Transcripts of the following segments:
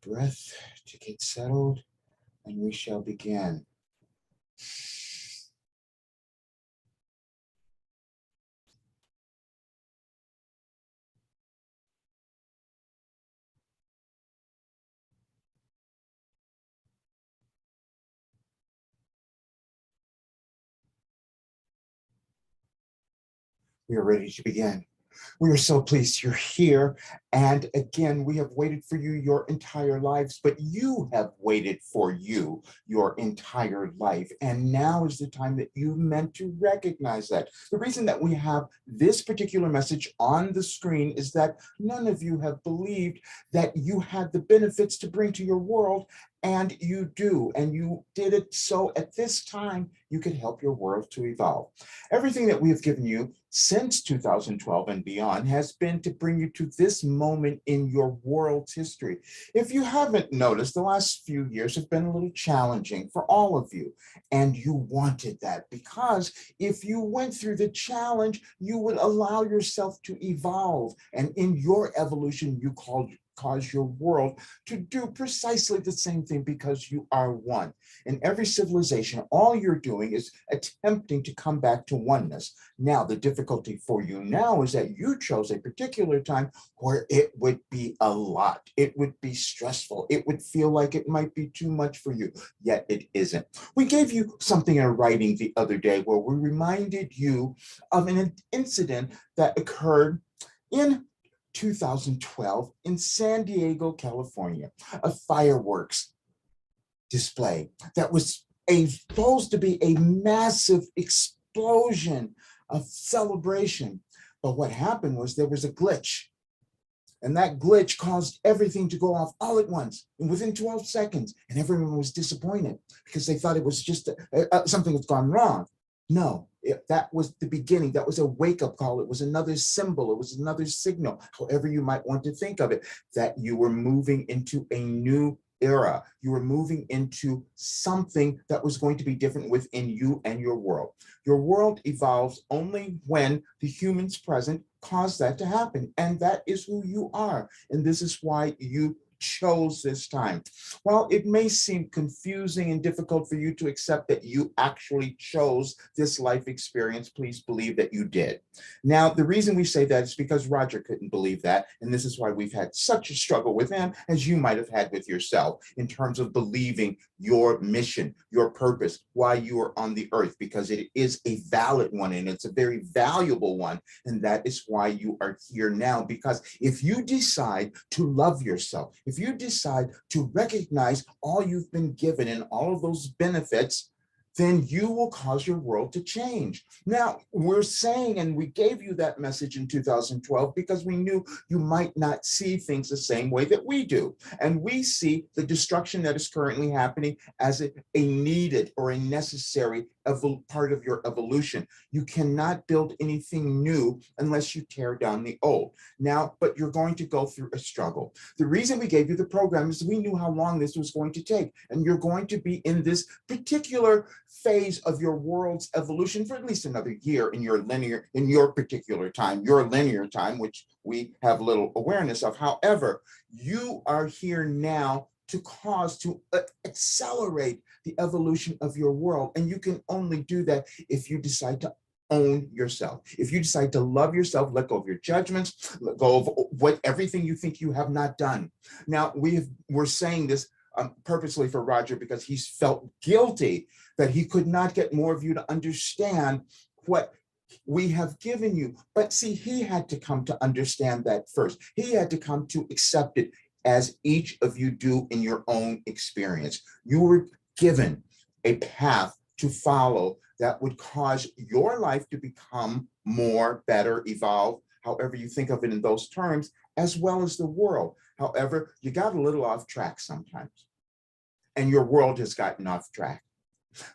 breath to get settled, and we shall begin. We are ready to begin. We are so pleased you're here. And again, we have waited for you your entire lives, but you have waited for you your entire life. And now is the time that you meant to recognize that. The reason that we have this particular message on the screen is that none of you have believed that you had the benefits to bring to your world, and you do. And you did it so at this time you could help your world to evolve. Everything that we have given you since 2012 and beyond has been to bring you to this moment in your world's history. If you haven't noticed, the last few years have been a little challenging for all of you, and you wanted that because if you went through the challenge, you would allow yourself to evolve, and in your evolution, you cause your world to do precisely the same thing because you are one. In every civilization, all you're doing is attempting to come back to oneness. Now, the difficulty for you now is that you chose a particular time where it would be a lot. It would be stressful. It would feel like it might be too much for you, yet it isn't. We gave you something in writing the other day where we reminded you of an incident that occurred in 2012 in San Diego, California, a fireworks display that was supposed to be a massive explosion of celebration. But what happened was there was a glitch, and that glitch caused everything to go off all at once and within 12 seconds. And everyone was disappointed because they thought it was just something that's gone wrong. No, that was the beginning. That was a wake-up call. It was another symbol. It was another signal, however you might want to think of it, that you were moving into a new era. You were moving into something that was going to be different within you and your world. Your world evolves only when the humans present cause that to happen. And that is who you are. And this is why you chose this time. While it may seem confusing and difficult for you to accept that you actually chose this life experience, please believe that you did. Now, the reason we say that is because Roger couldn't believe that, and this is why we've had such a struggle with him as you might have had with yourself in terms of believing your mission, your purpose, why you are on the earth, because it is a valid one and it's a very valuable one, and that is why you are here now. Because if you decide to love yourself, if you decide to recognize all you've been given and all of those benefits, then you will cause your world to change. Now, we're saying, and we gave you that message in 2012 because we knew you might not see things the same way that we do. And we see the destruction that is currently happening as a needed or a necessary part of your evolution. You cannot build anything new unless you tear down the old. Now, but you're going to go through a struggle. The reason we gave you the program is we knew how long this was going to take, and you're going to be in this particular phase of your world's evolution for at least another year in your particular time, your linear time, which we have little awareness of. However, you are here now to accelerate the evolution of your world. And you can only do that if you decide to own yourself. If you decide to love yourself, let go of your judgments, let go of everything you think you have not done. Now, we're saying this purposely for Roger because he's felt guilty that he could not get more of you to understand what we have given you. But see, he had to come to understand that first. He had to come to accept it as each of you do in your own experience. You were given a path to follow that would cause your life to become more, better, evolve, however you think of it in those terms, as well as the world. However, you got a little off track sometimes, and your world has gotten off track.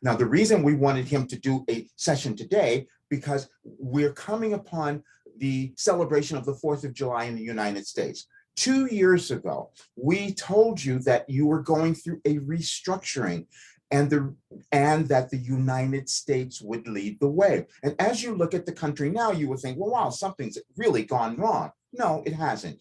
Now, the reason we wanted him to do a session today, because we're coming upon the celebration of the 4th of July in the United States. 2 years ago, we told you that you were going through a restructuring and that the United States would lead the way. And as you look at the country now, you would think, well, wow, something's really gone wrong. No, it hasn't.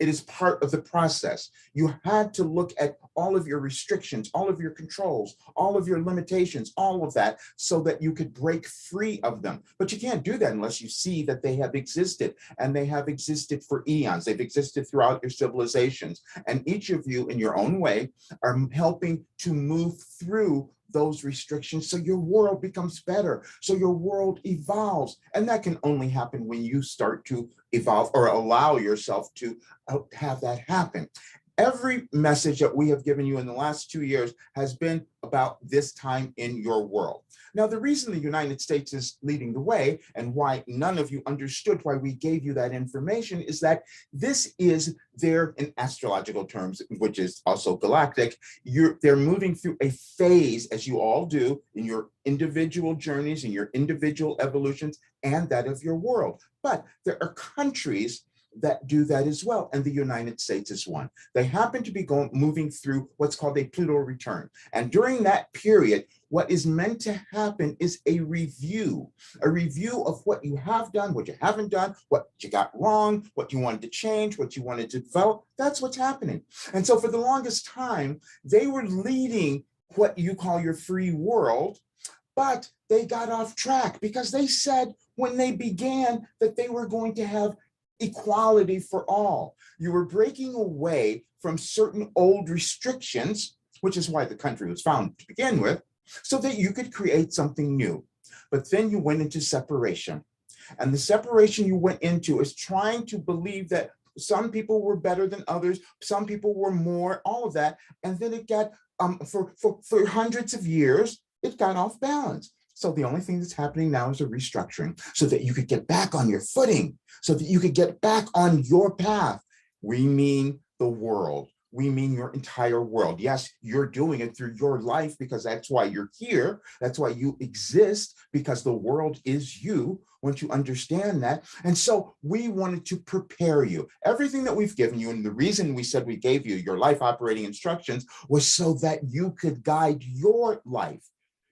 It is part of the process. You had to look at all of your restrictions, all of your controls, all of your limitations, all of that, so that you could break free of them. But you can't do that unless you see that they have existed, and they have existed for eons. They've existed throughout your civilizations. And each of you, in your own way, are helping to move through those restrictions so your world becomes better, so your world evolves. And that can only happen when you start to evolve or allow yourself to have that happen. Every message that we have given you in the last 2 years has been about this time in your world. Now, the reason the United States is leading the way, and why none of you understood why we gave you that information, is that this is their, in astrological terms, which is also galactic, they're moving through a phase, as you all do, in your individual journeys, in your individual evolutions, and that of your world. But there are countries that do that as well, and the United States is one. They happen to be moving through what's called a Pluto return. And during that period, what is meant to happen is a review of what you have done, what you haven't done, what you got wrong, what you wanted to change, what you wanted to develop. That's what's happening. And so for the longest time, they were leading what you call your free world, but they got off track because they said when they began that they were going to have equality for all. You were breaking away from certain old restrictions, which is why the country was founded to begin with, so that you could create something new. But then you went into separation. And the separation you went into is trying to believe that some people were better than others, some people were more, all of that. And then it got, for hundreds of years, it got off balance. So the only thing that's happening now is a restructuring so that you could get back on your footing, so that you could get back on your path. We mean the world. We mean your entire world. Yes, you're doing it through your life because that's why you're here. That's why you exist, because the world is you. Once you understand that. And so we wanted to prepare you. Everything that we've given you, and the reason we said we gave you your life operating instructions, was so that you could guide your life.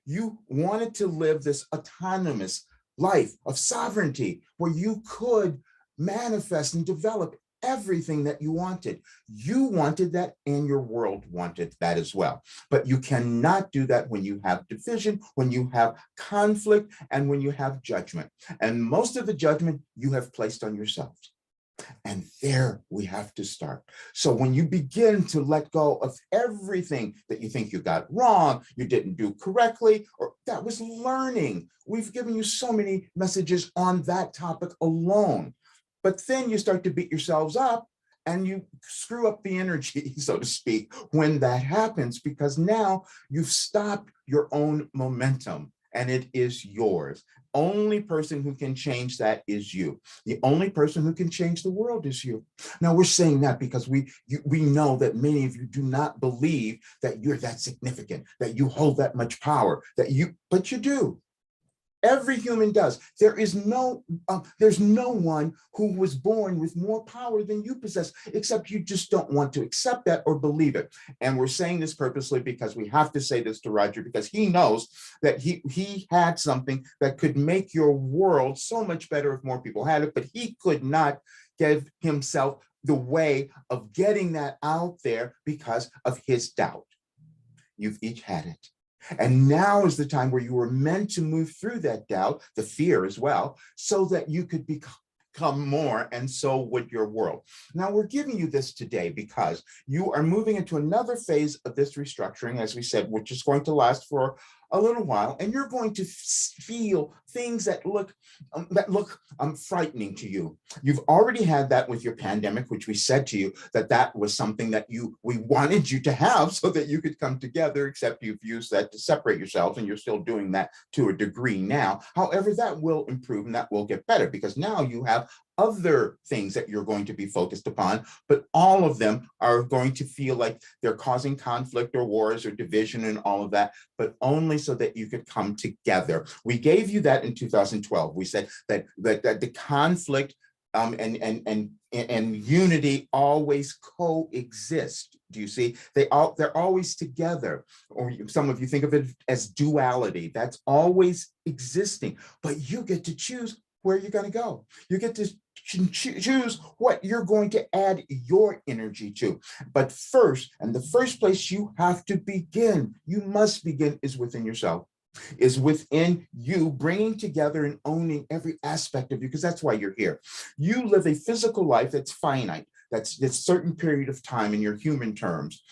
You wanted to live this autonomous life of sovereignty where you could manifest and develop everything that you wanted. You wanted that, and your world wanted that as well. But you cannot do that when you have division, when you have conflict, and when you have judgment. And most of the judgment you have placed on yourselves. And there we have to start. So when you begin to let go of everything that you think you got wrong, you didn't do correctly, or that was learning. We've given you so many messages on that topic alone. But then you start to beat yourselves up and you screw up the energy, so to speak, when that happens, because now you've stopped your own momentum and it is yours. Only person who can change that is you. The only person who can change the world is you. Now we're saying that because we know that many of you do not believe that you're that significant, that you hold that much power, but you do. Every human does. There's no one who was born with more power than you possess, except you just don't want to accept that or believe it. And we're saying this purposely because we have to say this to Roger, because he knows that he had something that could make your world so much better if more people had it, but he could not give himself the way of getting that out there because of his doubt. You've each had it. And now is the time where you were meant to move through that doubt, the fear as well, so that you could become more, and so would your world. Now, we're giving you this today because you are moving into another phase of this restructuring, as we said, which is going to last for a little while, and you're going to feel things that look frightening to you. You've already had that with your pandemic, which we said to you that was something that we wanted you to have so that you could come together, except you've used that to separate yourselves, and you're still doing that to a degree now. However, that will improve and that will get better, because now you have other things that you're going to be focused upon, but all of them are going to feel like they're causing conflict or wars or division and all of that, but only so that you could come together. We gave you that in 2012. We said that the conflict and unity always coexist. Do you see? They're always together. Or some of you think of it as duality. That's always existing, but you get to choose where you're going to go. You get to choose what you're going to add your energy to. But first, and the first place you have to begin, you must begin, is within yourself, is within you, bringing together and owning every aspect of you, because that's why you're here. You live a physical life that's finite, that's this certain period of time in your human terms.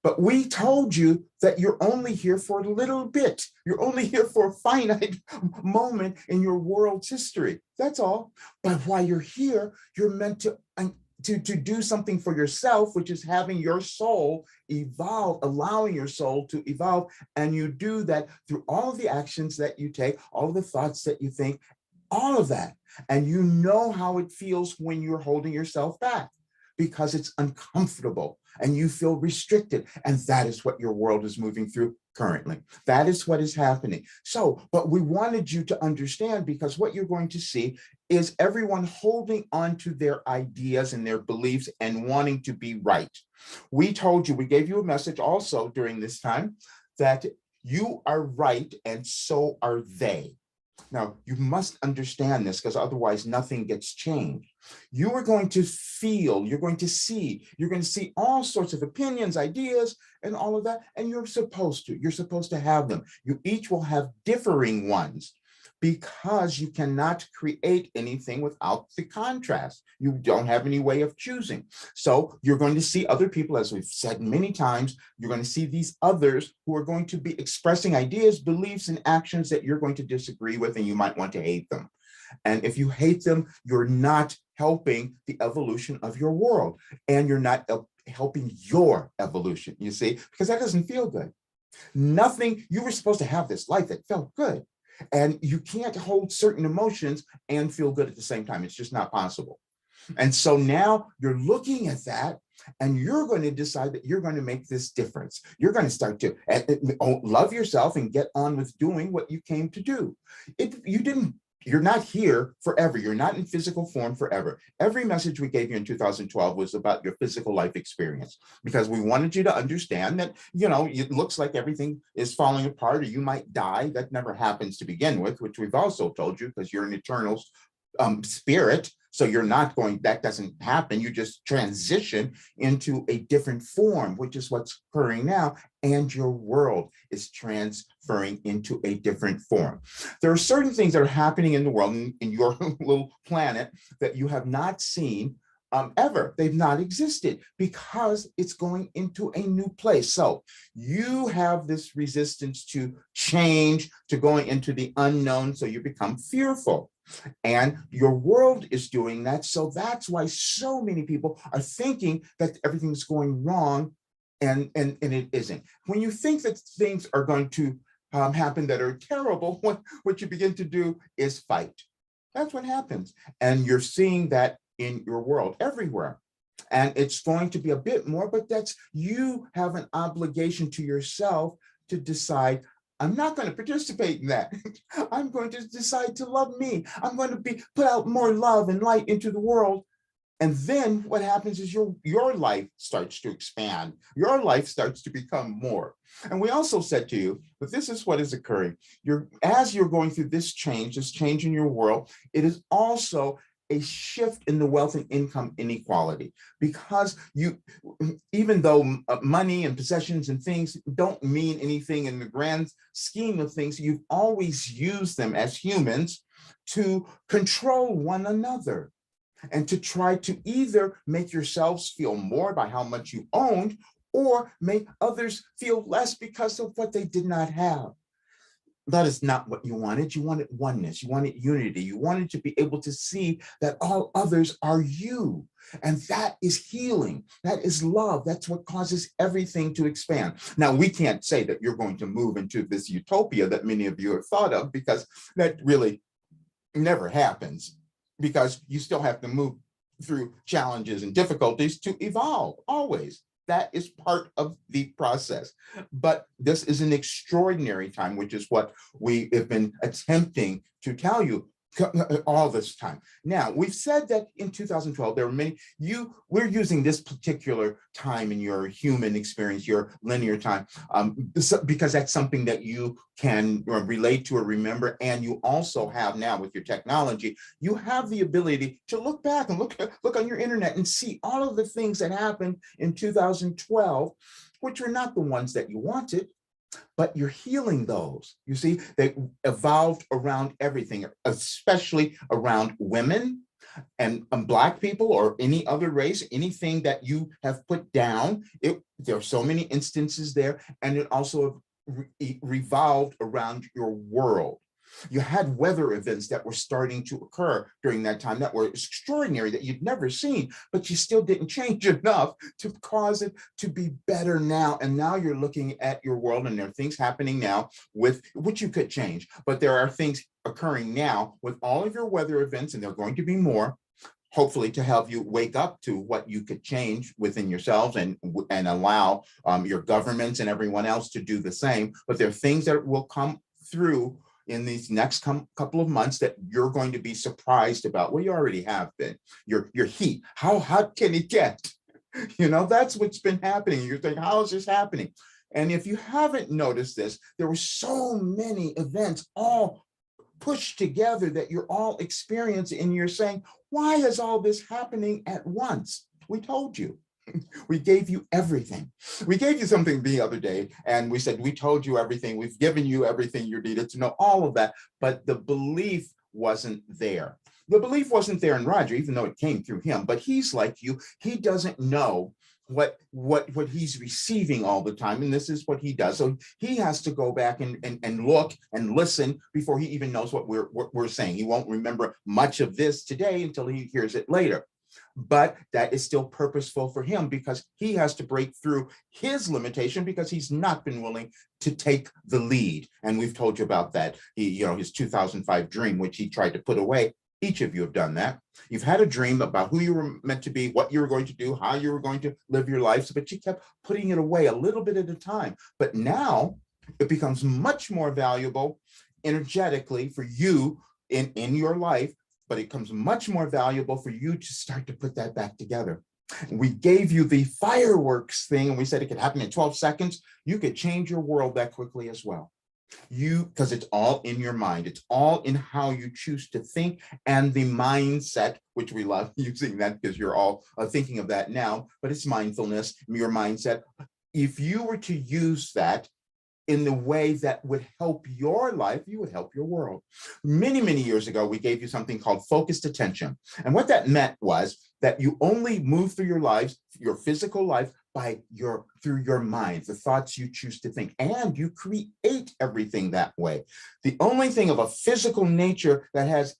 But we told you that you're only here for a little bit. You're only here for a finite moment in your world's history. That's all. But while you're here, you're meant to do something for yourself, which is having your soul evolve, allowing your soul to evolve. And you do that through all of the actions that you take, all of the thoughts that you think, all of that. And you know how it feels when you're holding yourself back, because it's uncomfortable and you feel restricted. And that is what your world is moving through currently. That is what is happening. So, but we wanted you to understand, because what you're going to see is everyone holding on to their ideas and their beliefs and wanting to be right. We told you, we gave you a message also during this time that you are right and so are they. Now, you must understand this, because otherwise nothing gets changed. You are going to feel, you're going to see all sorts of opinions, ideas, and all of that, and you're supposed to have them. You each will have differing ones, because you cannot create anything without the contrast. You don't have any way of choosing. So you're going to see other people, as we've said many times, you're going to see these others who are going to be expressing ideas, beliefs, and actions that you're going to disagree with, and you might want to hate them. And if you hate them, you're not helping the evolution of your world, and you're not helping your evolution, you see, because that doesn't feel good. Nothing, you were supposed to have this life that felt good. And you can't hold certain emotions and feel good at the same time. It's just not possible. And so now you're looking at that, and you're going to decide that you're going to make this difference. You're going to start to love yourself and get on with doing what you came to do. You're not here forever. You're not in physical form forever. Every message we gave you in 2012 was about your physical life experience, because we wanted you to understand that, it looks like everything is falling apart, or you might die. That never happens to begin with, which we've also told you, because you're an eternal spirit. So you're not going, that doesn't happen. You just transition into a different form, which is what's occurring now. And your world is transferring into a different form. There are certain things that are happening in the world, in your little planet, that you have not seen ever. They've not existed, because it's going into a new place. So you have this resistance to change, to going into the unknown. So you become fearful. And your world is doing that. So that's why so many people are thinking that everything's going wrong, and it isn't. When you think that things are going to happen that are terrible, what you begin to do is fight. That's what happens. And you're seeing that in your world everywhere. And it's going to be a bit more, but you have an obligation to yourself to decide, I'm not going to participate in that. I'm going to decide to love me. I'm going to put out more love and light into the world. And then what happens is your life starts to expand. Your life starts to become more. And we also said to you that this is what is occurring. As you're going through this change in your world, it is also a shift in the wealth and income inequality, because even though money and possessions and things don't mean anything in the grand scheme of things, you've always used them as humans to control one another, and to try to either make yourselves feel more by how much you owned, or make others feel less because of what they did not have. That is not what you wanted. You wanted oneness. You wanted unity. You wanted to be able to see that all others are you. And that is healing. That is love. That's what causes everything to expand. Now, we can't say that you're going to move into this utopia that many of you have thought of, because that really never happens, because you still have to move through challenges and difficulties to evolve, always. That is part of the process. But this is an extraordinary time, which is what we have been attempting to tell you. all this time. Now, we've said that in 2012, there were many, we're using this particular time in your human experience, your linear time, because that's something that you can relate to or remember. And you also have now with your technology, you have the ability to look back and look on your internet and see all of the things that happened in 2012, which were not the ones that you wanted, but you're healing those. You see, they evolved around everything, especially around women and Black people or any other race, anything that you have put down. There are so many instances there, and it also revolved around your world. You had weather events that were starting to occur during that time that were extraordinary, that you'd never seen, but you still didn't change enough to cause it to be better now. And now you're looking at your world, and there are things happening now with which you could change, but there are things occurring now with all of your weather events, and there are going to be more, hopefully to help you wake up to what you could change within yourselves and allow your governments and everyone else to do the same. But there are things that will come through in these next couple of months that you're going to be surprised about. Well, you already have been. Your heat, how hot can it get? You know, that's what's been happening. You're thinking, how is this happening? And if you haven't noticed this, there were so many events all pushed together that you're all experiencing, and you're saying, why is all this happening at once? We told you. We gave you everything. We gave you something the other day, and we said, we told you everything. We've given you everything you needed to know, all of that. But the belief wasn't there. The belief wasn't there in Roger, even though it came through him. But he's like you. He doesn't know what he's receiving all the time. And this is what he does. So he has to go back and look and listen before he even knows what we're saying. He won't remember much of this today until he hears it later. But that is still purposeful for him, because he has to break through his limitation, because he's not been willing to take the lead. And we've told you about that. His 2005 dream, which he tried to put away. Each of you have done that. You've had a dream about who you were meant to be, what you were going to do, how you were going to live your lives, but you kept putting it away a little bit at a time. But now it becomes much more valuable energetically for you in your life, but it becomes much more valuable for you to start to put that back together. We gave you the fireworks thing, and we said it could happen in 12 seconds. You could change your world that quickly as well. Because it's all in your mind. It's all in how you choose to think, and the mindset, which we love using that because you're all thinking of that now, but it's mindfulness, your mindset. If you were to use that in the way that would help your life, you would help your world. Many, many years ago, we gave you something called focused attention. And what that meant was that you only move through your lives, your physical life, through your mind, the thoughts you choose to think, and you create everything that way. The only thing of a physical nature that has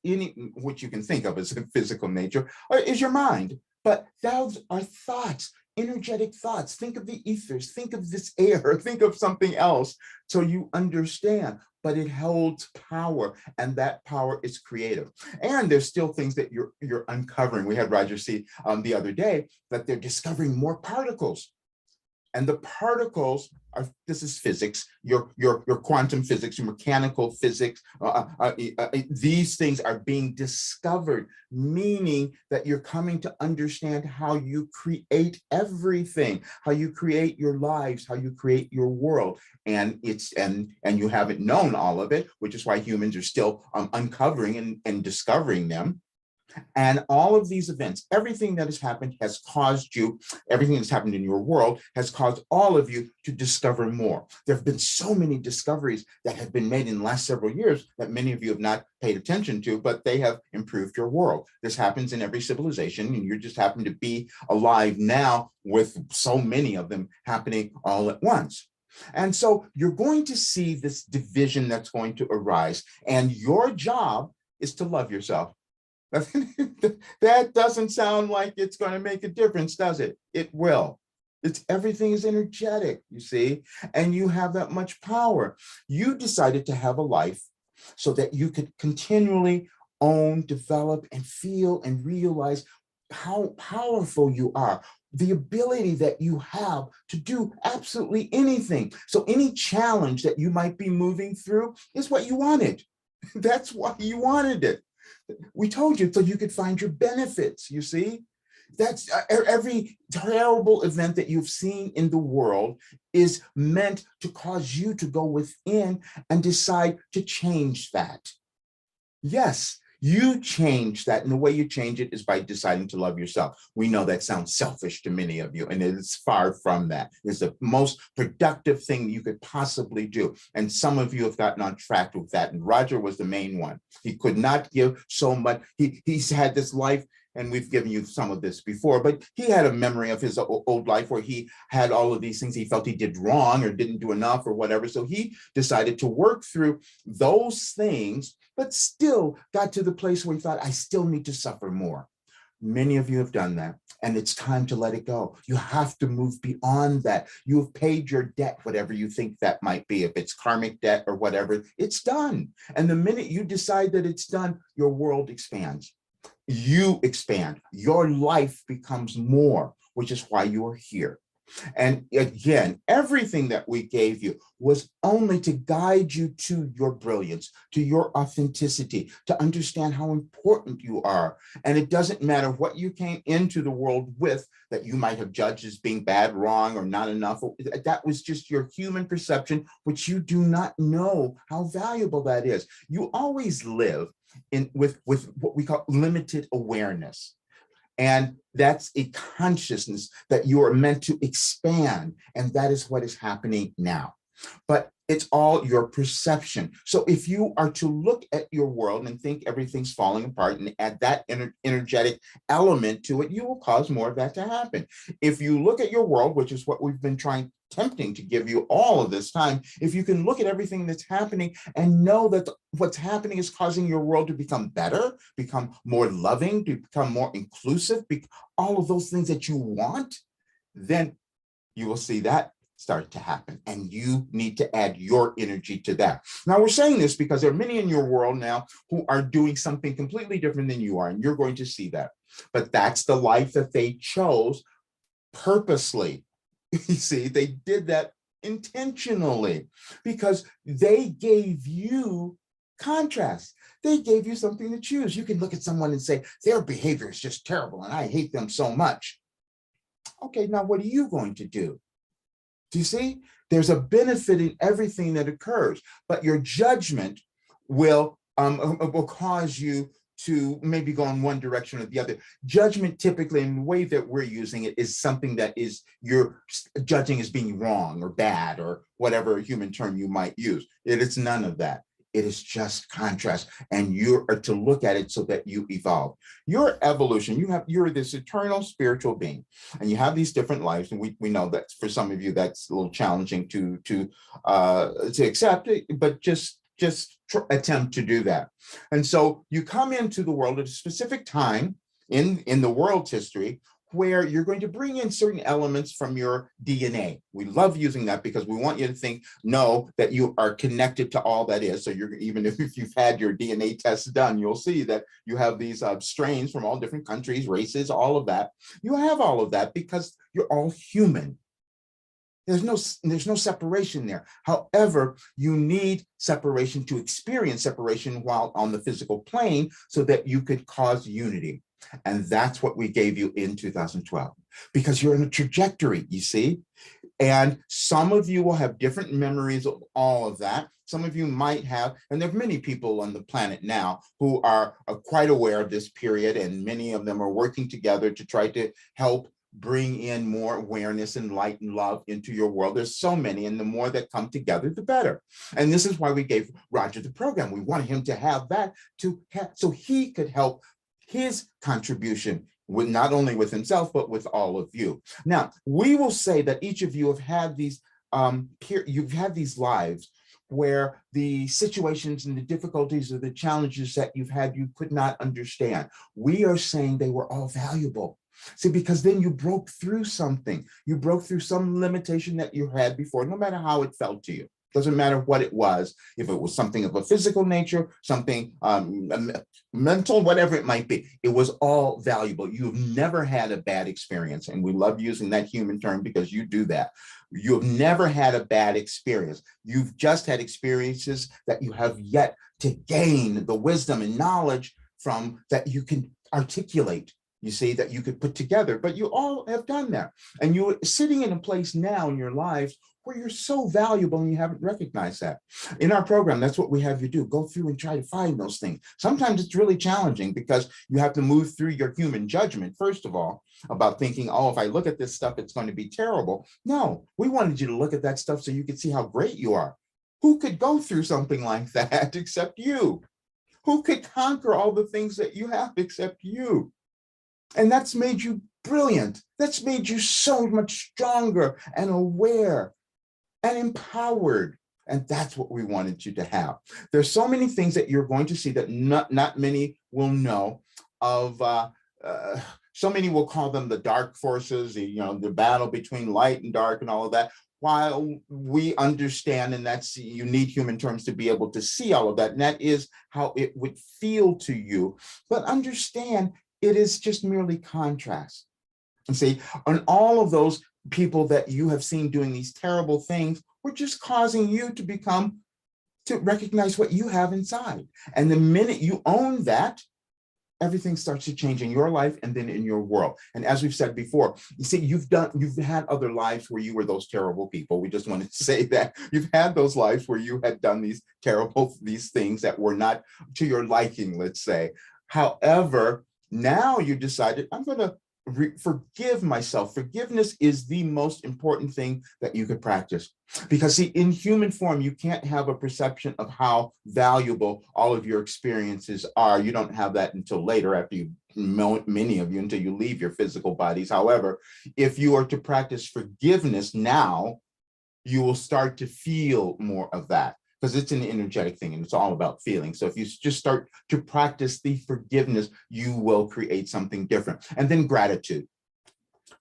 which you can think of as a physical nature, is your mind. But those are thoughts, energetic thoughts. Think of the ethers, think of this air, think of something else, so you understand. But it holds power, and that power is creative. And there's still things that you're uncovering. We had Roger see the other day that they're discovering more particles. And the particles are, this is physics, your quantum physics, your mechanical physics, these things are being discovered, meaning that you're coming to understand how you create everything, how you create your lives, how you create your world. And you haven't known all of it, which is why humans are still uncovering and discovering them. And all of these events, everything that has happened has caused you, everything that's happened in your world has caused all of you to discover more. There have been so many discoveries that have been made in the last several years that many of you have not paid attention to, but they have improved your world. This happens in every civilization, and you just happen to be alive now with so many of them happening all at once. And so you're going to see this division that's going to arise, and your job is to love yourself. That doesn't sound like it's going to make a difference, does it? It will. Everything is energetic, you see, and you have that much power. You decided to have a life so that you could continually own, develop, and feel and realize how powerful you are, the ability that you have to do absolutely anything. So any challenge that you might be moving through is what you wanted. That's why you wanted it. We told you so you could find your benefits, you see? That's every terrible event that you've seen in the world is meant to cause you to go within and decide to change that. Yes, you change that. And the way you change it is by deciding to love yourself. We know that sounds selfish to many of you, and it's far from that. It's the most productive thing you could possibly do. And some of you have gotten on track with that. And Roger was the main one. He could not give so much. He's had this life, and we've given you some of this before, but he had a memory of his old life where he had all of these things he felt he did wrong or didn't do enough or whatever. So he decided to work through those things, but still got to the place where he thought, I still need to suffer more. Many of you have done that, and it's time to let it go. You have to move beyond that. You have paid your debt, whatever you think that might be. If it's karmic debt or whatever, it's done. And the minute you decide that it's done, your world expands. You expand. Your life becomes more, which is why you are here. And again, everything that we gave you was only to guide you to your brilliance, to your authenticity, to understand how important you are. And it doesn't matter what you came into the world with that you might have judged as being bad, wrong, or not enough. That was just your human perception, which you do not know how valuable that is. You always live with what we call limited awareness. And that's a consciousness that you are meant to expand. And that is what is happening now. But it's all your perception. So if you are to look at your world and think everything's falling apart and add that energetic element to it, you will cause more of that to happen. If you look at your world, which is what we've been attempting to give you all of this time, if you can look at everything that's happening and know that what's happening is causing your world to become better, become more loving, to become more inclusive, all of those things that you want, then you will see that start to happen. And you need to add your energy to that. Now, we're saying this because there are many in your world now who are doing something completely different than you are, and you're going to see that. But that's the life that they chose purposely. You see, they did that intentionally because they gave you contrast. They gave you something to choose. You can look at someone and say, their behavior is just terrible and I hate them so much. Okay, now what are you going to do? Do you see? There's a benefit in everything that occurs, but your judgment will cause you to maybe go in one direction or the other. Judgment typically, in the way that we're using it, is something that is you're judging as being wrong or bad or whatever human term you might use. It is none of that. It is just contrast, and you are to look at it so that you evolve. Your evolution, you're this eternal spiritual being, and you have these different lives. And we know that for some of you that's a little challenging to accept it, but just attempt to do that. And so you come into the world at a specific time in the world's history where you're going to bring in certain elements from your DNA. We love using that because we want you to know that you are connected to all that is. So even if you've had your DNA test done, you'll see that you have these strains from all different countries, races, all of that. You have all of that because you're all human. There's no separation there. However, you need separation to experience separation while on the physical plane so that you could cause unity. And that's what we gave you in 2012, because you're in a trajectory, you see? And some of you will have different memories of all of that. Some of you might have, and there are many people on the planet now who are quite aware of this period, and many of them are working together to try to help bring in more awareness and light and love into your world. There's so many, and the more that come together, the better. And this is why we gave Roger the program. We wanted him to have that so he could help his contribution with not only with himself, but with all of you. Now, we will say that each of you have had these, you've had these lives where the situations and the difficulties or the challenges that you've had, you could not understand. We are saying they were all valuable. See, because then you broke through something. You broke through some limitation that you had before, no matter how it felt to you. Doesn't matter what it was, if it was something of a physical nature, something mental, whatever it might be, it was all valuable. You've never had a bad experience. And we love using that human term because you do that. You've never had a bad experience. You've just had experiences that you have yet to gain the wisdom and knowledge from that you can articulate, you see, that you could put together, but you all have done that. And you're sitting in a place now in your lives where you're so valuable and you haven't recognized that. In our program, that's what we have you do. Go through and try to find those things. Sometimes it's really challenging because you have to move through your human judgment, first of all, about thinking, oh, if I look at this stuff, it's going to be terrible. No, we wanted you to look at that stuff so you could see how great you are. Who could go through something like that except you? Who could conquer all the things that you have except you? And that's made you brilliant. That's made you so much stronger and aware and empowered. And that's what we wanted you to have. There's so many things that you're going to see that not many will know of. So many will call them the dark forces, the battle between light and dark and all of that. While we understand, and you need human terms to be able to see all of that, and that is how it would feel to you. But understand, it is just merely contrast. And see, on all of those people that you have seen doing these terrible things, we're just causing you to recognize what you have inside. And the minute you own that, everything starts to change in your life and then in your world. And as we've said before, you see, you've had other lives where you were those terrible people. We just wanted to say that you've had those lives where you had done these things that were not to your liking, let's say. However, now you decided, I'm going to forgive myself. Forgiveness is the most important thing that you could practice. Because see, in human form, you can't have a perception of how valuable all of your experiences are. You don't have that until later, after many of you, until you leave your physical bodies. However, if you are to practice forgiveness now, you will start to feel more of that. Because it's an energetic thing and it's all about feeling. So if you just start to practice the forgiveness, you will create something different. And then gratitude.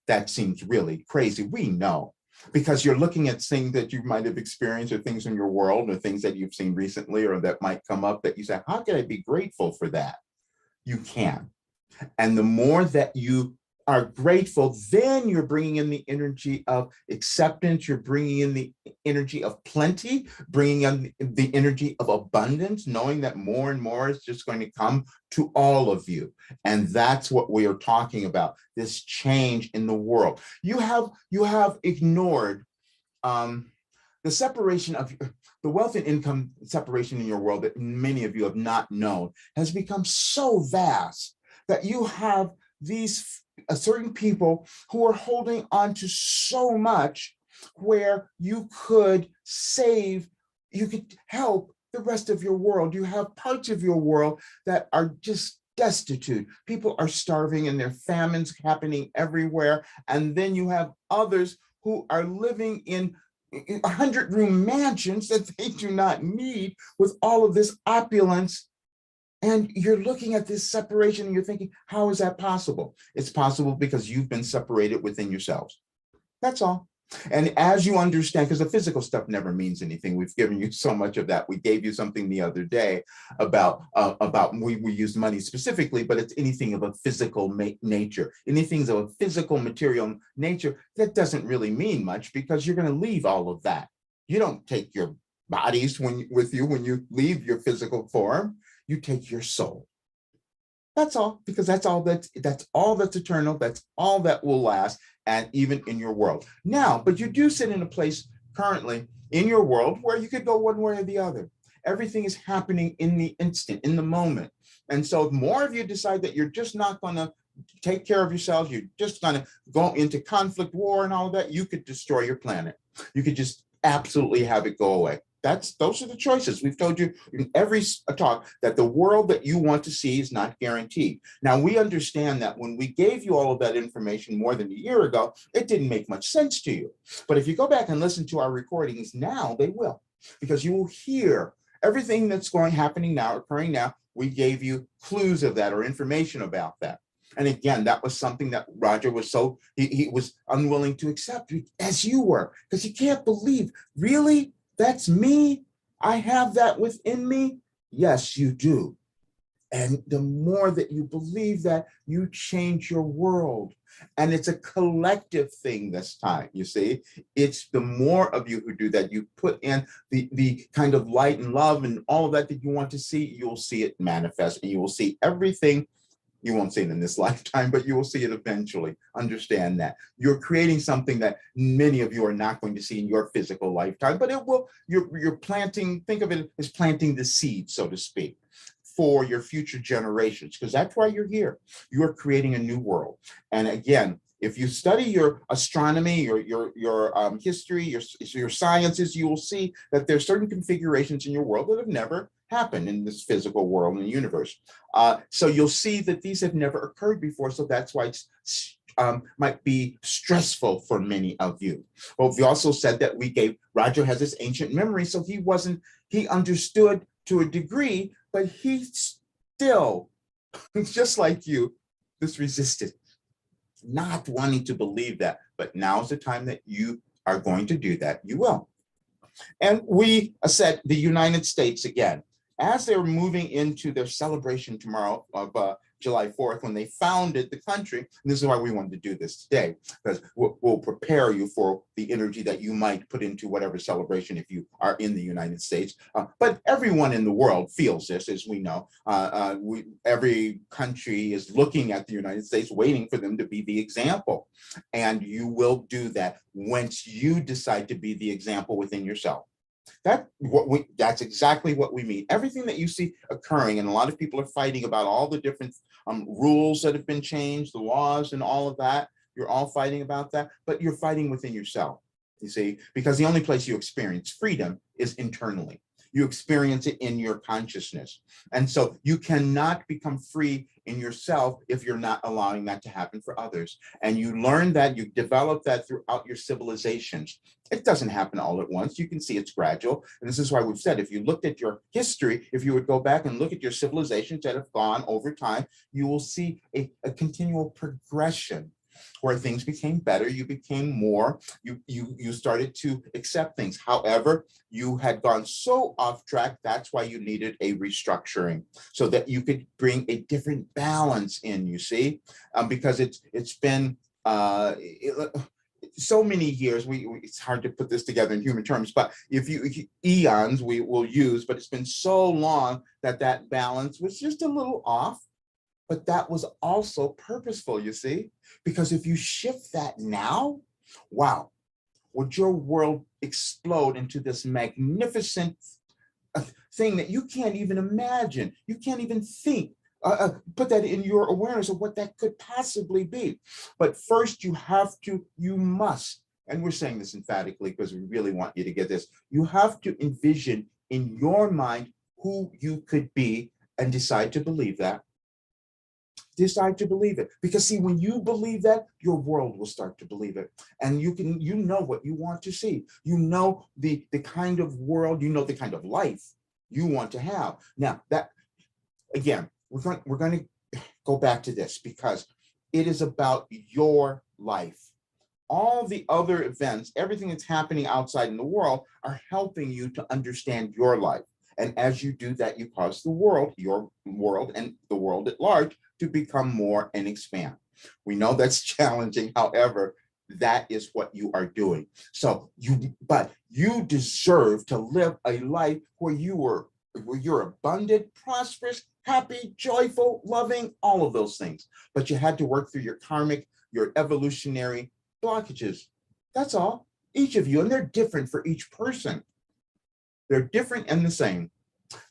That seems really crazy. We know, because you're looking at things that you might have experienced or things in your world or things that you've seen recently or that might come up that you say, how can I be grateful for that? You can. And the more that you are grateful, then you're bringing in the energy of acceptance, you're bringing in the energy of plenty, bringing in the energy of abundance, knowing that more and more is just going to come to all of you. And that's what we are talking about, this change in the world. You have ignored the separation of the wealth and income separation in your world that many of you have not known has become so vast that you have these certain people who are holding on to so much where you could help the rest of your world. You have parts of your world that are just destitute. People are starving and there are famines happening everywhere. And then you have others who are living in 100-room mansions that they do not need with all of this opulence. And you're looking at this separation and you're thinking, how is that possible? It's possible because you've been separated within yourselves. That's all. And as you understand, because the physical stuff never means anything. We've given you so much of that. We gave you something the other day about we use money specifically, but it's anything of a physical nature, anything of a physical material nature that doesn't really mean much because you're going to leave all of that. You don't take your bodies with you when you leave your physical form. You take your soul. That's all, because that's all that's eternal. That's all that will last, and even in your world. Now, but you do sit in a place currently in your world where you could go one way or the other. Everything is happening in the instant, in the moment. And so the more of you decide that you're just not going to take care of yourselves, you're just going to go into conflict, war, and all of that, you could destroy your planet. You could just absolutely have it go away. Those are the choices. We've told you in every talk that the world that you want to see is not guaranteed. Now, we understand that when we gave you all of that information more than a year ago, it didn't make much sense to you. But if you go back and listen to our recordings now, they will, because you will hear everything that's occurring now. We gave you clues of that or information about that. And again, that was something that Roger was he was unwilling to accept, as you were, because he can't believe, really? That's me? I have that within me? Yes, you do. And the more that you believe that, you change your world. And it's a collective thing this time, you see. It's the more of you who do that, you put in the kind of light and love and all of that that you want to see, you'll see it manifest, and you will see everything. You won't see it in this lifetime, but you will see it eventually. Understand that. You're creating something that many of you are not going to see in your physical lifetime, but it will, you're planting, think of it as planting the seed, so to speak, for your future generations, because that's why you're here. You're creating a new world. And again, if you study your astronomy, your history, your sciences, you will see that there's certain configurations in your world that have never happened in this physical world and the universe. So you'll see that these have never occurred before. So that's why it's might be stressful for many of you. But we also said that Roger has this ancient memory, so he understood to a degree, but he still, just like you, this resisted, not wanting to believe that. But now's the time that you are going to do that. You will. And we said the United States, again, as they're moving into their celebration tomorrow of July 4th, when they founded the country, and this is why we wanted to do this today, because we'll prepare you for the energy that you might put into whatever celebration if you are in the United States. But everyone in the world feels this, as we know. Every country is looking at the United States, waiting for them to be the example. And you will do that once you decide to be the example within yourself. That's exactly what we mean. Everything that you see occurring, and a lot of people are fighting about all the different rules that have been changed, the laws and all of that. You're all fighting about that, but you're fighting within yourself, you see, because the only place you experience freedom is internally. You experience it in your consciousness. And so you cannot become free in yourself if you're not allowing that to happen for others. And you learn that, you develop that throughout your civilizations. It doesn't happen all at once. You can see it's gradual. And this is why we've said, if you looked at your history, if you would go back and look at your civilizations that have gone over time, you will see a continual progression where things became better, you became more, you started to accept things. However, you had gone so off track, that's why you needed a restructuring, so that you could bring a different balance in, you see, because it's been so many years, it's hard to put this together in human terms, but eons we will use, but it's been so long that balance was just a little off. But that was also purposeful, you see, because if you shift that now, wow, would your world explode into this magnificent thing that you can't even imagine. You can't even think, put that in your awareness of what that could possibly be. But first you must, and we're saying this emphatically because we really want you to get this, you have to envision in your mind who you could be and decide to believe that. Decide to believe it, because see, when you believe that, your world will start to believe it, and you know what you want to see. You know the kind of world, you know the kind of life you want to have. Now that, again, we're going to go back to this because it is about your life. All the other events, everything that's happening outside in the world, are helping you to understand your life. And as you do that, you cause the world, your world, and the world at large to become more and expand. We know that's challenging. However, that is what you are doing. But you deserve to live a life where you're abundant, prosperous, happy, joyful, loving, all of those things. But you had to work through your karmic, your evolutionary blockages. That's all. Each of you, and they're different for each person. They're different and the same.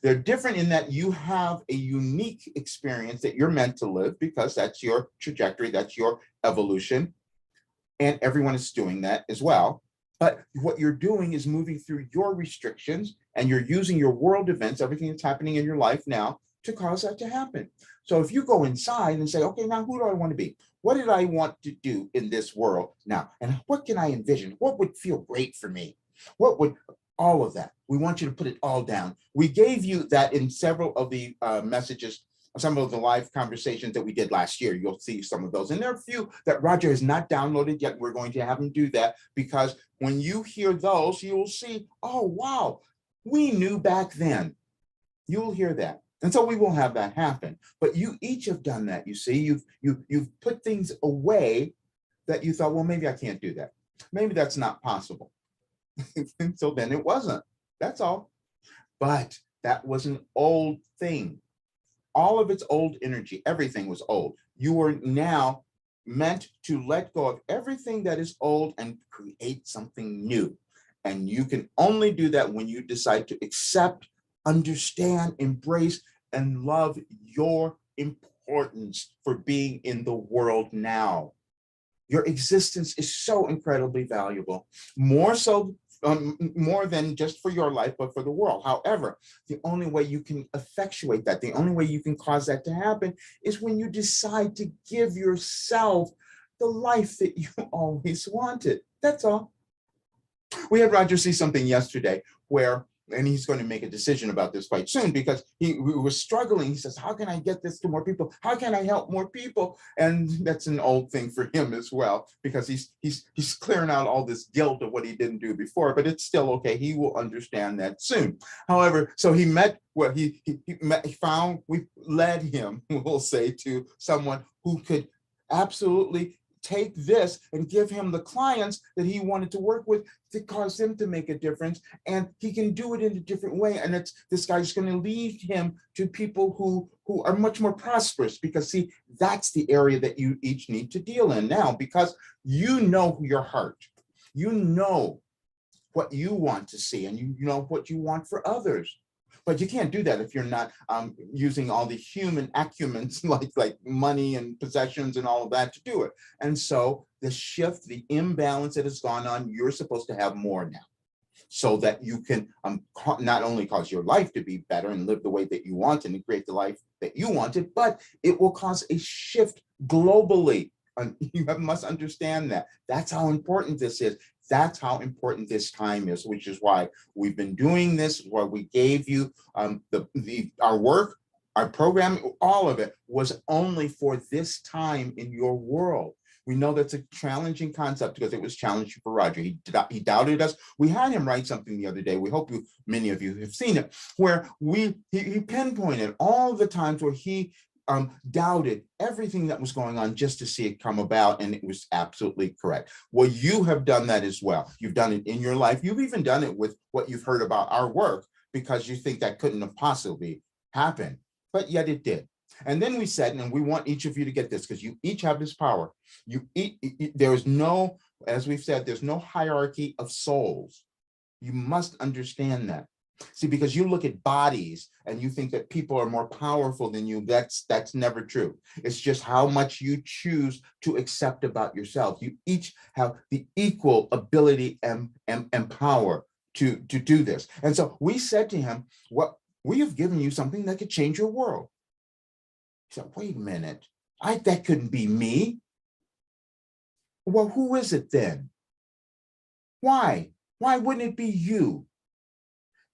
They're different in that you have a unique experience that you're meant to live because that's your trajectory, that's your evolution. And everyone is doing that as well. But what you're doing is moving through your restrictions, and you're using your world events, everything that's happening in your life now, to cause that to happen. So if you go inside and say, okay, now who do I want to be? What did I want to do in this world now? And what can I envision? What would feel great for me? What would all of that? We want you to put it all down. We gave you that in several of the messages, some of the live conversations that we did last year. You'll see some of those. And there are a few that Roger has not downloaded yet. We're going to have him do that, because when you hear those, you will see, oh, wow, we knew back then. You'll hear that. And so we will have that happen. But you each have done that. You see, you've put things away that you thought, well, maybe I can't do that. Maybe that's not possible. And so then it wasn't. That's all. But that was an old thing. All of its old energy, everything was old. You are now meant to let go of everything that is old and create something new. And you can only do that when you decide to accept, understand, embrace, and love your importance for being in the world now. Your existence is so incredibly valuable, more so, more than just for your life, but for the world. However, the only way you can effectuate that, the only way you can cause that to happen is when you decide to give yourself the life that you always wanted. That's all. We had Roger see something yesterday where, and he's going to make a decision about this quite soon because he was struggling. He says, how can I get this to more people? How can I help more people? And that's an old thing for him as well, because he's clearing out all this guilt of what he didn't do before, but it's still okay. He will understand that soon. However, so he met, well, he found, we led him, we'll say, to someone who could absolutely take this and give him the clients that he wanted to work with to cause them to make a difference. And he can do it in a different way. And it's, this guy's going to lead him to people who are much more prosperous, because see, that's the area that you each need to deal in now, because you know your heart, you know what you want to see, and you know what you want for others. But you can't do that if you're not using all the human acumen, like money and possessions and all of that to do it. And so the shift, the imbalance that has gone on, you're supposed to have more now, so that you can not only cause your life to be better and live the way that you want and create the life that you wanted, but it will cause a shift globally. You must understand that. That's how important this is. That's how important this time is, which is why we've been doing this, why we gave you our work, our program, all of it was only for this time in your world. We know that's a challenging concept because it was challenging for Roger. He doubted us. We had him write something the other day. We hope many of you have seen it, where he pinpointed all the times where he doubted everything that was going on just to see it come about, and it was absolutely correct. Well, you have done that as well. You've done it in your life. You've even done it with what you've heard about our work, because you think that couldn't have possibly happened, but yet it did. And then we said, and we want each of you to get this, because you each have this power. There is no, as we've said, there's no hierarchy of souls. You must understand that. See, because you look at bodies and you think that people are more powerful than you. That's never true. It's just how much you choose to accept about yourself. You each have the equal ability and power to do this. And so we said to him, "What, we have given you something that could change your world." He said, "Wait a minute, that couldn't be me." Well, who is it then? Why? Why wouldn't it be you?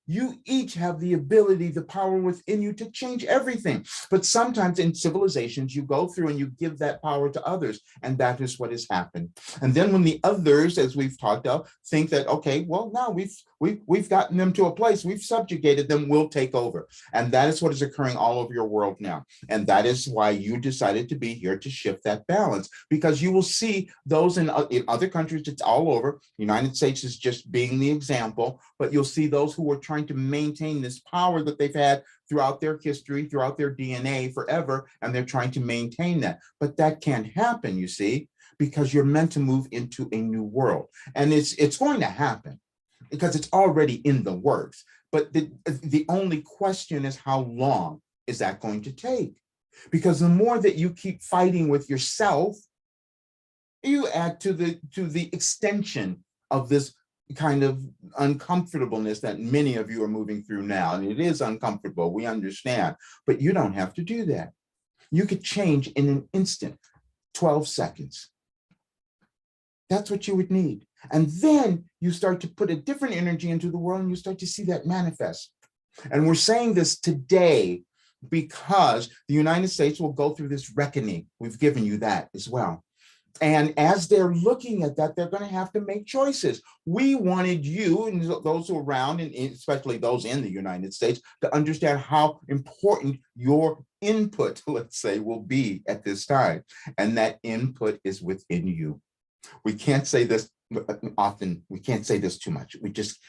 You each have the ability, the power within you to change everything. But sometimes in civilizations, you go through and you give that power to others, and that is what has happened. And then when the others, as we've talked of, think that, okay, well, now we've gotten them to a place, we've subjugated them, we'll take over. And that is what is occurring all over your world now. And that is why you decided to be here, to shift that balance, because you will see those in other countries, it's all over. The United States is just being the example, but you'll see those who are trying to maintain this power that they've had throughout their history, throughout their DNA forever, and they're trying to maintain that. But that can't happen, you see, because you're meant to move into a new world. And it's going to happen because it's already in the works. But the only question is, how long is that going to take? Because the more that you keep fighting with yourself, you add to the extension of this kind of uncomfortableness that many of you are moving through now. And it is uncomfortable, we understand, but you don't have to do that. You could change in an instant, 12 seconds. That's what you would need. And then you start to put a different energy into the world, and you start to see that manifest. And we're saying this today because the United States will go through this reckoning. We've given you that as well. And as they're looking at that, they're going to have to make choices. We wanted you and those who are around, and especially those in the United States, to understand how important your input, let's say, will be at this time. And that input is within you. We can't say this often, we can't say this too much. We just,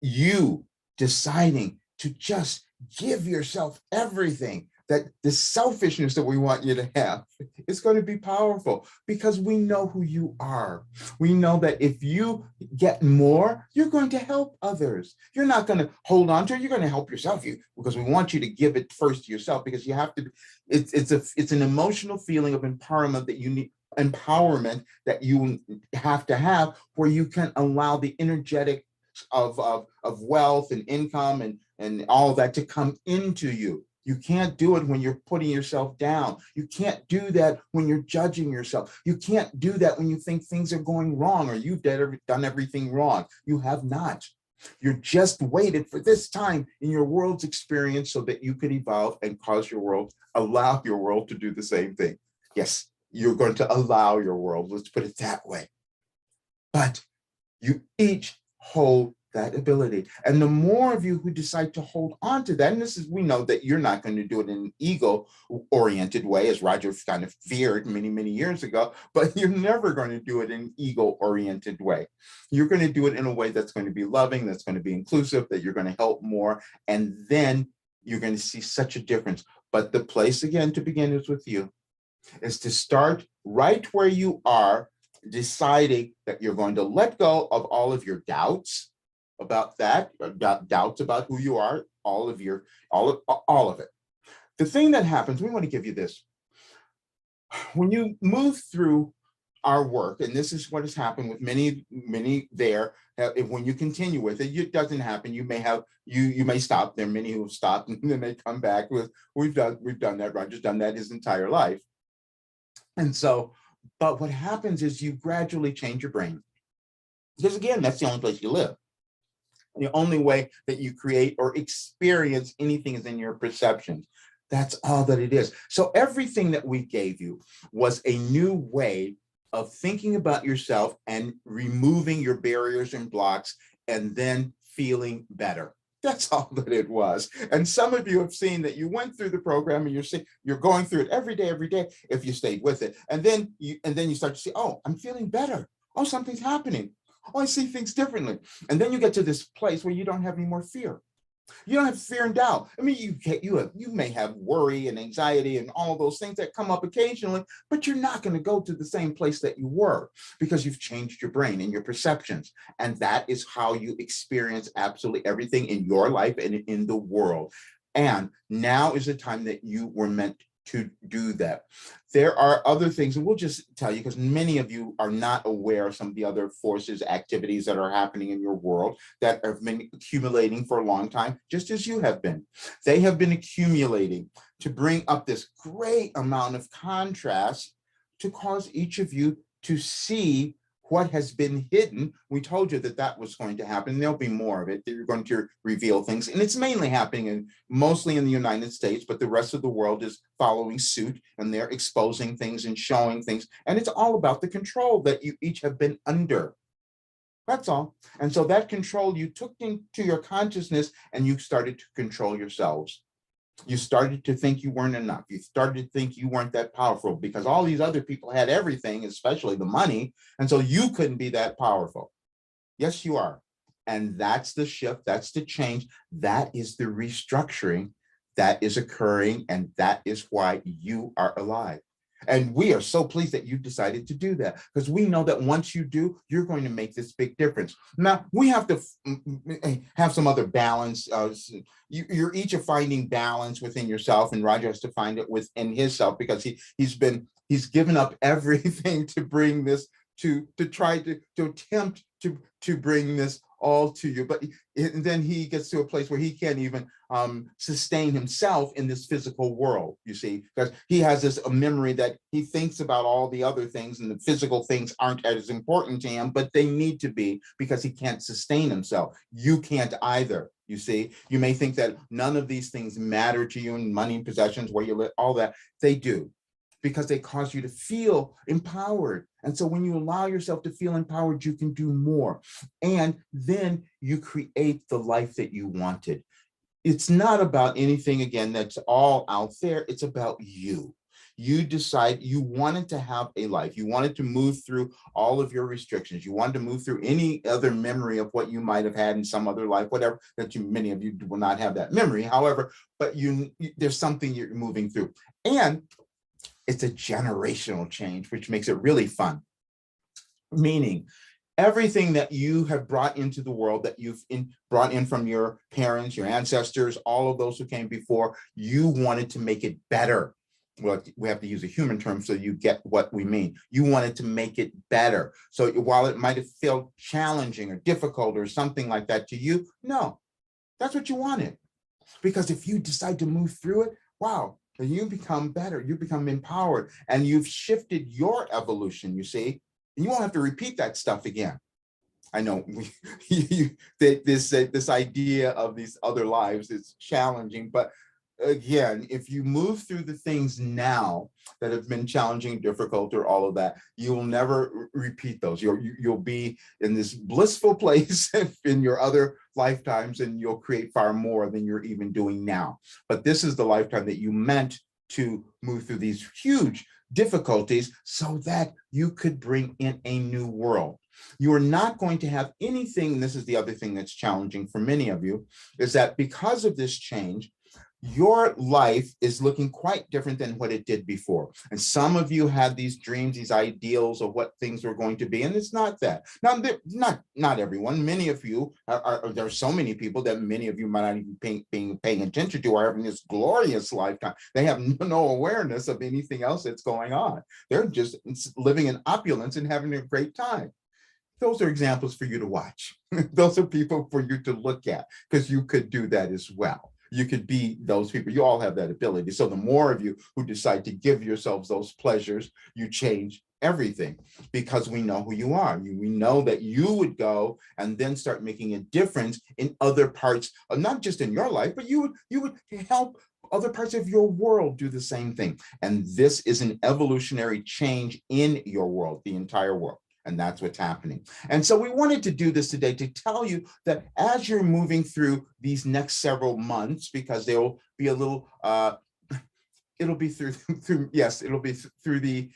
you deciding to just give yourself everything, that the selfishness that we want you to have is going to be powerful because we know who you are. We know that if you get more, you're going to help others. You're not going to hold on to it. You're going to help yourself, because we want you to give it first to yourself, because you have to. It's an emotional feeling of empowerment that you need. Empowerment that you have to have, where you can allow the energetic of wealth and income and all of that to come into you. You can't do it when you're putting yourself down. You can't do that when you're judging yourself. You can't do that when you think things are going wrong or you've done everything wrong. You have not. You're just waited for this time in your world's experience so that you could evolve and cause your world, allow your world to do the same thing. Yes, you're going to allow your world, let's put it that way. But you each hold that ability. And the more of you who decide to hold on to that, and this is, we know that you're not going to do it in an ego-oriented way, as Roger kind of feared many, many years ago, but you're never going to do it in an ego-oriented way. You're going to do it in a way that's going to be loving, that's going to be inclusive, that you're going to help more, and then you're going to see such a difference. But the place, again, to begin is with you, is to start right where you are, deciding that you're going to let go of all of your doubts about that, doubts about who you are, all of it. The thing that happens, we want to give you this. When you move through our work, and this is what has happened with many there, when you continue with it, it doesn't happen. You may have, you may stop. There are many who have stopped and then they come back with, we've done that. Roger's done that his entire life. And so, but what happens is you gradually change your brain. Because again, that's the only place you live. The only way that you create or experience anything is in your perceptions. That's all that it is. So everything that we gave you was a new way of thinking about yourself and removing your barriers and blocks and then feeling better. That's all that it was. And some of you have seen that you went through the program and you're going through it every day, if you stayed with it. And then you start to see, oh, I'm feeling better. Oh, something's happening. Oh, I see things differently. And then you get to this place where you don't have any more fear. You don't have fear and doubt. I mean, you may have worry and anxiety and all of those things that come up occasionally, but you're not going to go to the same place that you were because you've changed your brain and your perceptions. And that is how you experience absolutely everything in your life and in the world. And now is the time that you were meant to do that. There are other things, and we'll just tell you because many of you are not aware of some of the other forces, activities that are happening in your world that have been accumulating for a long time, just as you have been. They have been accumulating to bring up this great amount of contrast to cause each of you to see what has been hidden. We told you that that was going to happen. There'll be more of it. They're going to reveal things. And it's mainly happening mostly in the United States, but the rest of the world is following suit and they're exposing things and showing things. And it's all about the control that you each have been under. That's all. And so that control you took into your consciousness and you started to control yourselves. You started to think you weren't enough. You started to think you weren't that powerful because all these other people had everything, especially the money. And so you couldn't be that powerful. Yes, you are. And that's the shift. That's the change. That is the restructuring that is occurring. And that is why you are alive. And we are so pleased that you decided to do that because we know that once you do, you're going to make this big difference. Now, we have to have some other balance. You're each of finding balance within yourself, and Roger has to find it within himself because he's given up everything to bring this to try to attempt to bring this all to you. But and then he gets to a place where he can't even sustain himself in this physical world, you see, because he has this a memory that he thinks about all the other things and the physical things aren't as important to him, but they need to be because he can't sustain himself. You can't either, you see. You may think that none of these things matter to you and money, possessions, where you live, all that, they do. because they cause you to feel empowered. And so when you allow yourself to feel empowered, you can do more. And then you create the life that you wanted. It's not about anything, again, that's all out there. It's about you. You decide you wanted to have a life. You wanted to move through all of your restrictions. You wanted to move through any other memory of what you might have had in some other life, whatever, that many of you will not have that memory. However, but there's something you're moving through. And it's a generational change, which makes it really fun. Meaning, everything that you have brought into the world, that you've brought in from your parents, your ancestors, all of those who came before, you wanted to make it better. Well, we have to use a human term so you get what we mean. You wanted to make it better. So while it might have felt challenging or difficult or something like that to you, no, that's what you wanted. Because if you decide to move through it, wow, you become better, you become empowered, and you've shifted your evolution, you see. And you won't have to repeat that stuff again. I know this idea of these other lives is challenging, but again, if you move through the things now that have been challenging, difficult, or all of that, you will never repeat those. You'll be in this blissful place in your other lifetimes, and you'll create far more than you're even doing now. But this is the lifetime that you meant to move through these huge difficulties so that you could bring in a new world. You are not going to have anything, this is the other thing that's challenging for many of you, is that because of this change, your life is looking quite different than what it did before. And some of you had these dreams, these ideals of what things were going to be, and it's not that. Now, not everyone. Many of you there are so many people that many of you might not even be paying attention to are having this glorious lifetime. They have no awareness of anything else that's going on. They're just living in opulence and having a great time. Those are examples for you to watch. Those are people for you to look at, because you could do that as well. You could be those people. You all have that ability. So the more of you who decide to give yourselves those pleasures, you change everything, because we know who you are. We know that you would go and then start making a difference in other parts, not just in your life, but you would help other parts of your world do the same thing. And this is an evolutionary change in your world, the entire world. And that's what's happening. And so we wanted to do this today to tell you that as you're moving through these next several months, because there will be a little, it'll be through the,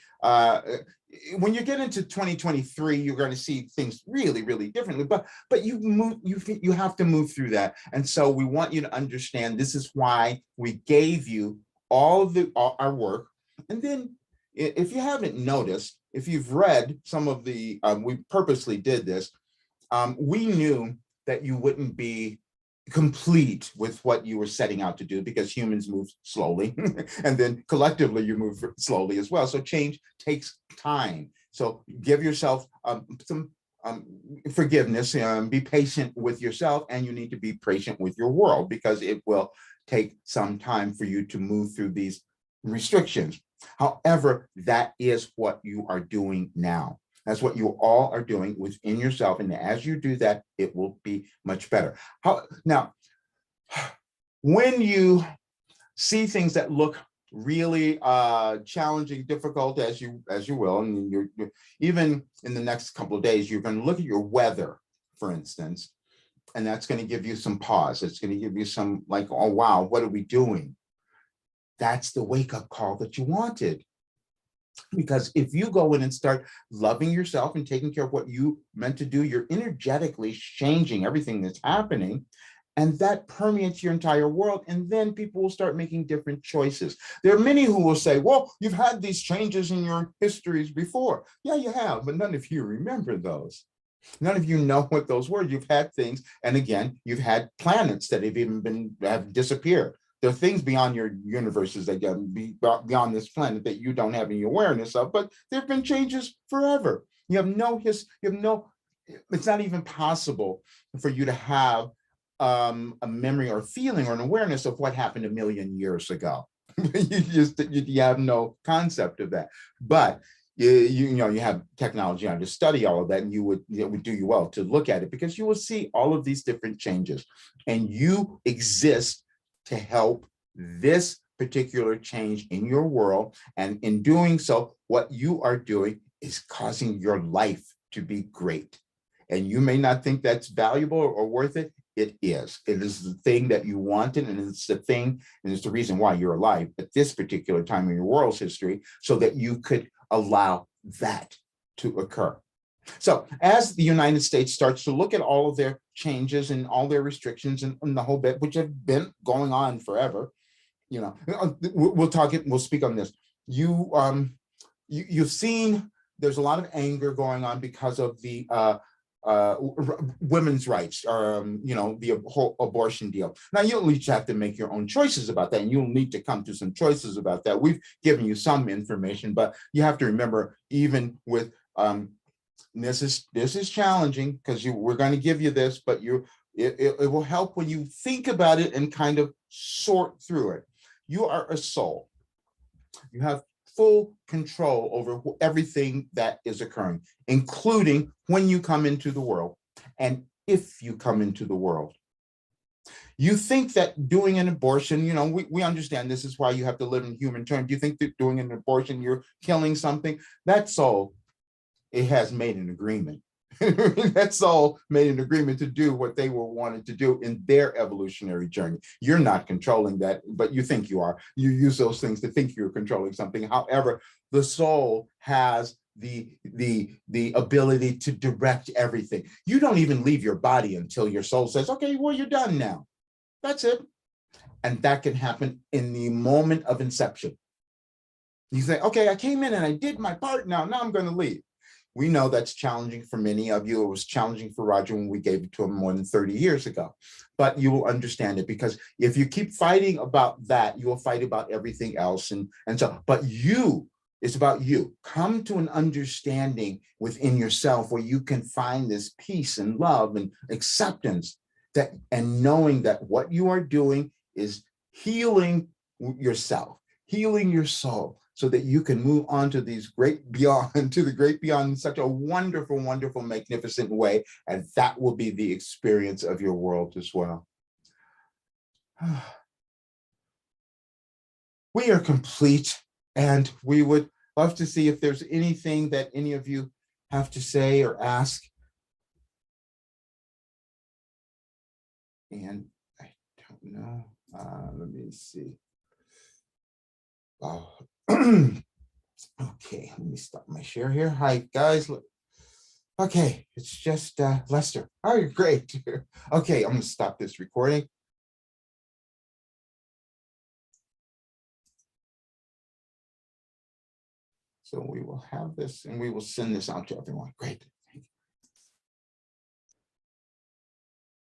when you get into 2023, you're going to see things really, really differently, but you have to move through that. And so we want you to understand this is why we gave you all of our work. And then if you haven't noticed, if you've read some of the, we purposely did this, we knew that you wouldn't be complete with what you were setting out to do, because humans move slowly and then collectively you move slowly as well. So change takes time. So give yourself some forgiveness, be patient with yourself, and you need to be patient with your world, because it will take some time for you to move through these restrictions. However, that is what you are doing now. That's what you all are doing within yourself. And as you do that, it will be much better. Now, when you see things that look really challenging, difficult, as you will, and you're even in the next couple of days, you're going to look at your weather, for instance, and that's going to give you some pause. It's going to give you some like, oh, wow, what are we doing? That's the wake-up call that you wanted. Because if you go in and start loving yourself and taking care of what you meant to do, you're energetically changing everything that's happening, and that permeates your entire world. And then people will start making different choices. There are many who will say, well, you've had these changes in your histories before. Yeah, you have, but none of you remember those. None of you know what those were. You've had things, and again, you've had planets that have disappeared. There are things beyond your universes that be beyond this planet that you don't have any awareness of, but there have been changes forever. You have no it's not even possible for you to have a memory or feeling or an awareness of what happened 1 million years ago. you have no concept of that. But you have technology to study all of that, and it would do you well to look at it, because you will see all of these different changes, and you exist to help this particular change in your world. And in doing so, what you are doing is causing your life to be great. And you may not think that's valuable or worth it. It is. It is the thing that you wanted, and it's the thing, and it's the reason why you're alive at this particular time in your world's history, so that you could allow that to occur. So as the United States starts to look at all of their changes and all their restrictions and the whole bit, which have been going on forever, we'll speak on this. You've seen there's a lot of anger going on because of the women's rights, the whole abortion deal. Now, you'll each have to make your own choices about that, and you'll need to come to some choices about that. We've given you some information, but you have to remember, even with this is challenging, because we're going to give you this, but it will help when you think about it and kind of sort through it. You are a soul. You have full control over everything that is occurring, including when you come into the world and if you come into the world. You think that doing an abortion, we understand this is why you have to live in human terms. You think that doing an abortion, you're killing something. That soul, it has made an agreement. That soul made an agreement to do what they were wanted to do in their evolutionary journey. You're not controlling that, but you think you are. You use those things to think you're controlling something. However, the soul has the ability to direct everything. You don't even leave your body until your soul says, okay, well, you're done now. That's it. And that can happen in the moment of inception. You say, okay, I came in and I did my part now I'm going to leave. We know that's challenging for many of you. It was challenging for Roger when we gave it to him more than 30 years ago. But you will understand it, because if you keep fighting about that, you will fight about everything else. But it's about you. Come to an understanding within yourself where you can find this peace and love and acceptance, and knowing that what you are doing is healing yourself, healing your soul, so that you can move on to the great beyond in such a wonderful, wonderful, magnificent way. And that will be the experience of your world as well. We are complete, and we would love to see if there's anything that any of you have to say or ask. And I don't know. Let me see. Oh. Okay, let me stop my share here. Hi, guys. Okay, it's just Lester. Oh, you're great. Okay, I'm going to stop this recording. So we will have this, and we will send this out to everyone. Great.